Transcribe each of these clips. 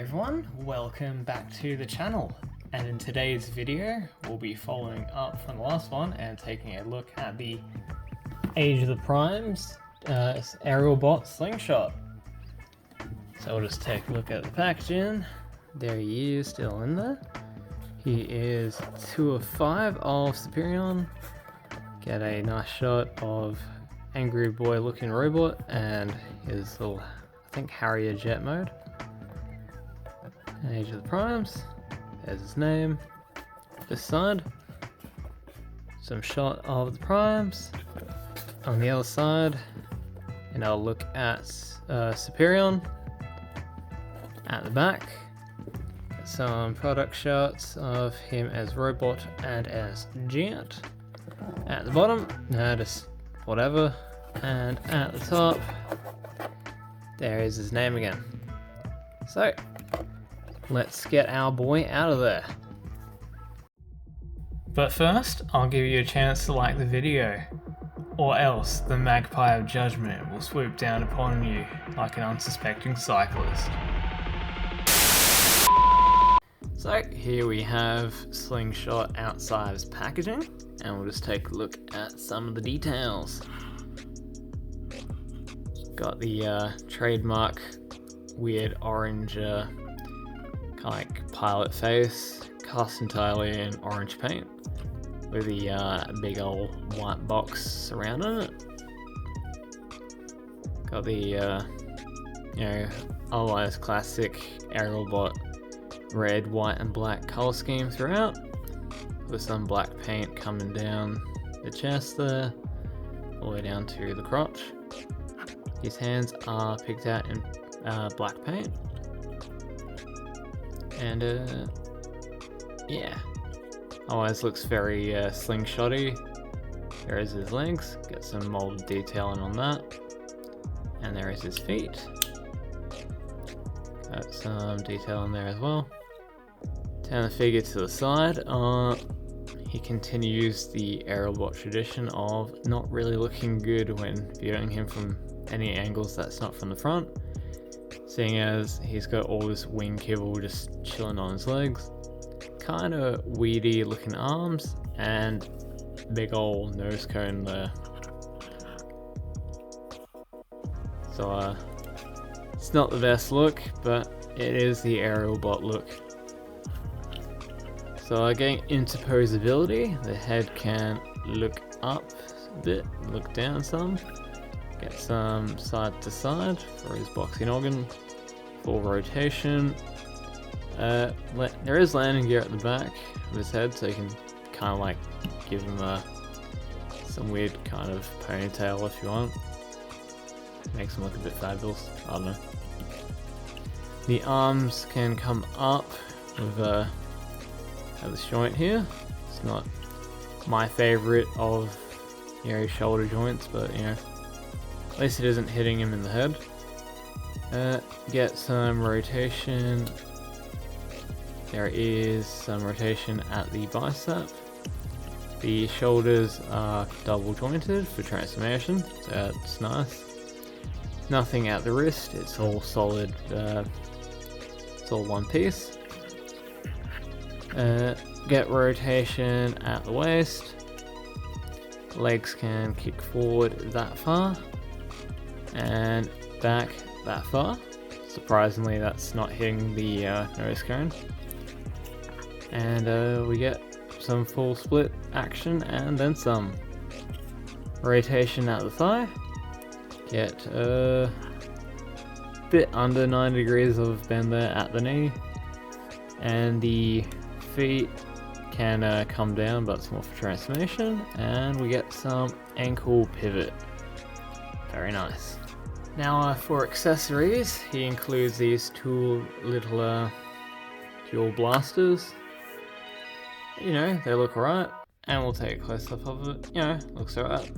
everyone, welcome back to the channel, and in today's video we'll be following up from the last one and taking a look at the Age of the Primes aerial bot Slingshot. So we'll just take a look at the packaging. There he is, still in there. He is 2 of 5 of Superion. Get a nice shot of angry boy looking robot and his little, I think, Harrier jet mode. Age of the Primes, there's his name. This side, some shot of the Primes. On the other side, and I'll look at Superion. At the back, some product shots of him as robot and as jet. At the bottom, just whatever. And at the top, there is his name again. So, let's get our boy out of there. But first, I'll give you a chance to like the video, or else the magpie of judgment will swoop down upon you like an unsuspecting cyclist. So here we have Slingshot outside his packaging, and we'll just take a look at some of the details. Got the trademark weird orange kind of like pilot face, cast entirely in orange paint, with the big old white box surrounding it. Got the otherwise classic aerial bot red, white and black color scheme throughout, with some black paint coming down the chest there, all the way down to the crotch. His hands are picked out in black paint. And yeah, otherwise looks very slingshotty. There is his legs, get some molded detailing on that, and there is his feet. Got some detail in there as well. Turn the figure to the side. He continues the aerial bot tradition of not really looking good when viewing him from any angles that's not from the front, seeing as he's got all this wing kibble just chilling on his legs, kind of weedy looking arms, and big old nose cone there. So it's not the best look, but it is the aerial bot look. So getting into posability, the head can look up a bit, look down some, get some side to side for his boxing organ, full rotation. There is landing gear at the back of his head, so you can kind of like give him some weird kind of ponytail if you want. Makes him look a bit fabulous, I don't know. The arms can come up with at this joint here. It's not my favorite of shoulder joints, but at least it isn't hitting him in the head. Get some rotation. There is some rotation at the bicep. The shoulders are double jointed for transformation, so that's nice. Nothing at the wrist, it's all solid, it's all one piece. Get rotation at the waist. Legs can kick forward that far and back that far. Surprisingly, that's not hitting the nose cone. And we get some full split action and then some. Rotation at the thigh. Get a bit under 90 degrees of bend there at the knee. And the feet can come down, but it's more for transformation. And we get some ankle pivot. Very nice. Now for accessories, he includes these 2 little dual blasters. They look alright, and we'll take a close up of it. Looks alright.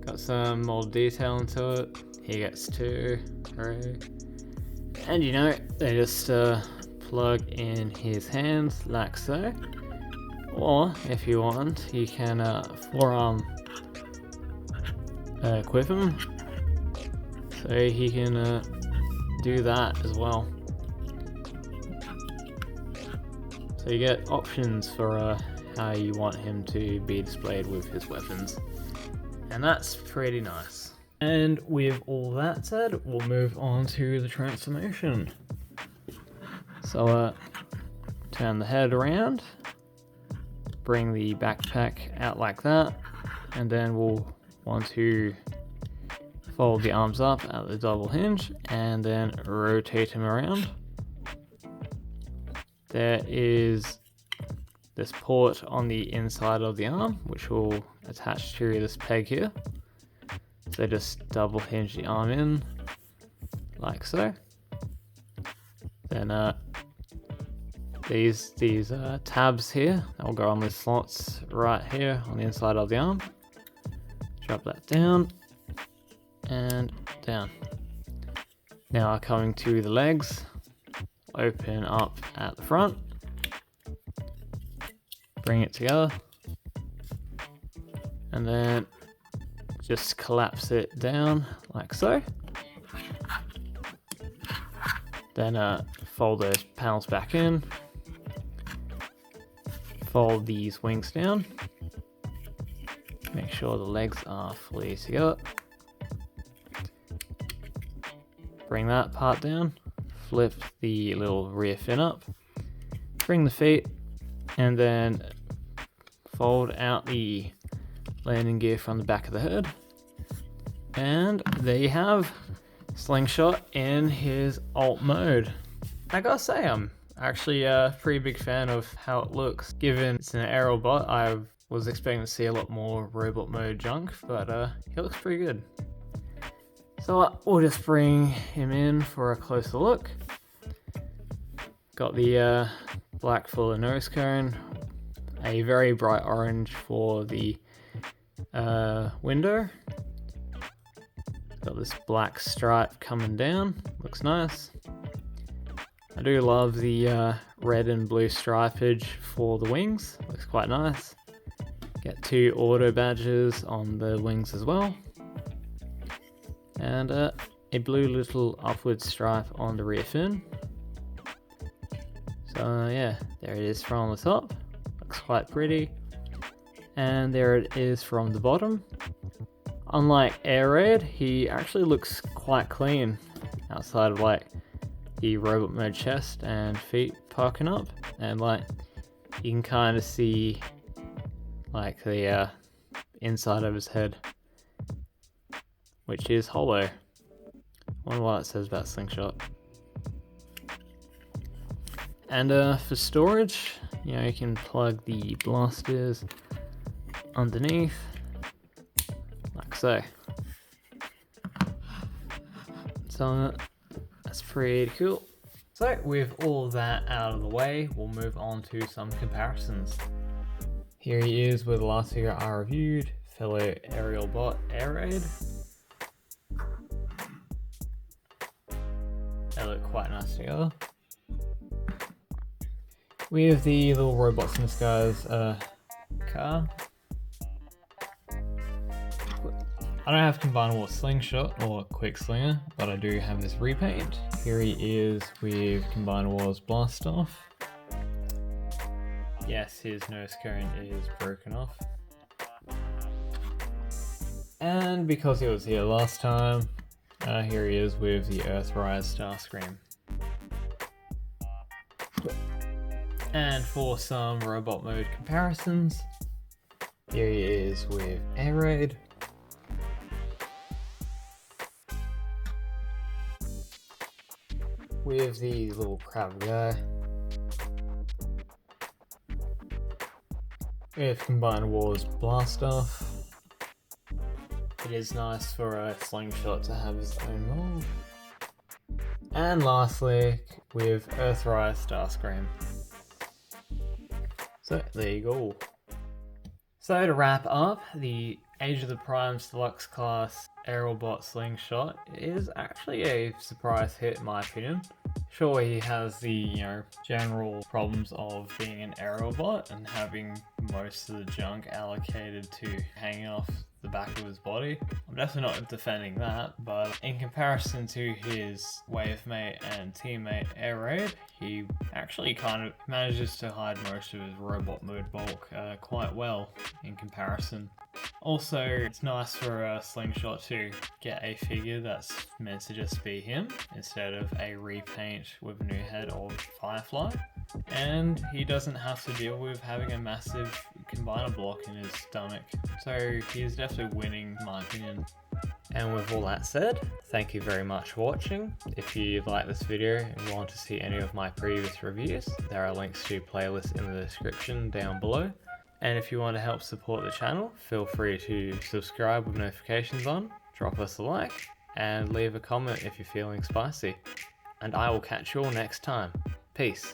Got some mold detail into it. He gets 2, hooray. And they just plug in his hands like so. Or if you want, you can forearm equip him, so he can do that as well. So you get options for how you want him to be displayed with his weapons. And that's pretty nice. And with all that said, we'll move on to the transformation. So turn the head around, bring the backpack out like that, and then we'll want to fold the arms up at the double hinge and then rotate him around. There is this port on the inside of the arm, which will attach to this peg here. So just double hinge the arm in, like so. Then these tabs here, that will go on the slots right here on the inside of the arm. Drop that down and down. Now coming to the legs, open up at the front, bring it together, and then just collapse it down like so. Then fold those panels back in, fold these wings down, make sure the legs are fully together, bring that part down, flip the little rear fin up, bring the feet, and then fold out the landing gear from the back of the head. And there you have Slingshot in his alt mode. I gotta say, I'm actually a pretty big fan of how it looks. Given it's an aerial bot, I was expecting to see a lot more robot mode junk, but he looks pretty good. So we'll just bring him in for a closer look. Got the black for the nose cone, a very bright orange for the window. Got this black stripe coming down, looks nice. I do love the red and blue stripage for the wings, looks quite nice. Get 2 auto badges on the wings as well. And a blue little upward stripe on the rear fin. So yeah, there it is from the top, looks quite pretty. And there it is from the bottom. Unlike Air Raid, he actually looks quite clean outside of like the robot mode chest and feet poking up, and like you can kind of see like the inside of his head, which is hollow. I wonder what it says about Slingshot. And for storage, you know, you can plug the blasters underneath, like so. So that's pretty cool. So with all that out of the way, we'll move on to some comparisons. Here he is with the last figure I reviewed, fellow aerial bot Air Raid. They look quite nice together. We have the little robots in this guy's car. I don't have Combined War Slingshot or Quick Slinger, but I do have this repaint. Here he is with Combined War's Blast Off. Yes, his nose cone is broken off. And because he was here last time, here he is with the Earthrise Starscream. And for some robot mode comparisons, here he is with Air Raid. With the little crab guy. With Combined War's Blast Off. It is nice for a Slingshot to have his own mold. And lastly, with Earthrise Starscream. So there you go. So to wrap up, the Age of the Primes Deluxe Class Aerobot Slingshot is actually a surprise hit in my opinion. Sure, he has the, general problems of being an Aerobot and having most of the junk allocated to hanging off the back of his body. I'm definitely not defending that, but in comparison to his wavemate and teammate Air Raid, he actually kind of manages to hide most of his robot mode bulk quite well in comparison. Also, it's nice for a Slingshot to get a figure that's meant to just be him instead of a repaint with a new head or Firefly. And he doesn't have to deal with having a massive combiner block in his stomach. So he's definitely winning, in my opinion. And with all that said, thank you very much for watching. If you like this video and want to see any of my previous reviews, there are links to playlists in the description down below. And if you want to help support the channel, feel free to subscribe with notifications on, drop us a like, and leave a comment if you're feeling spicy. And I will catch you all next time. Peace.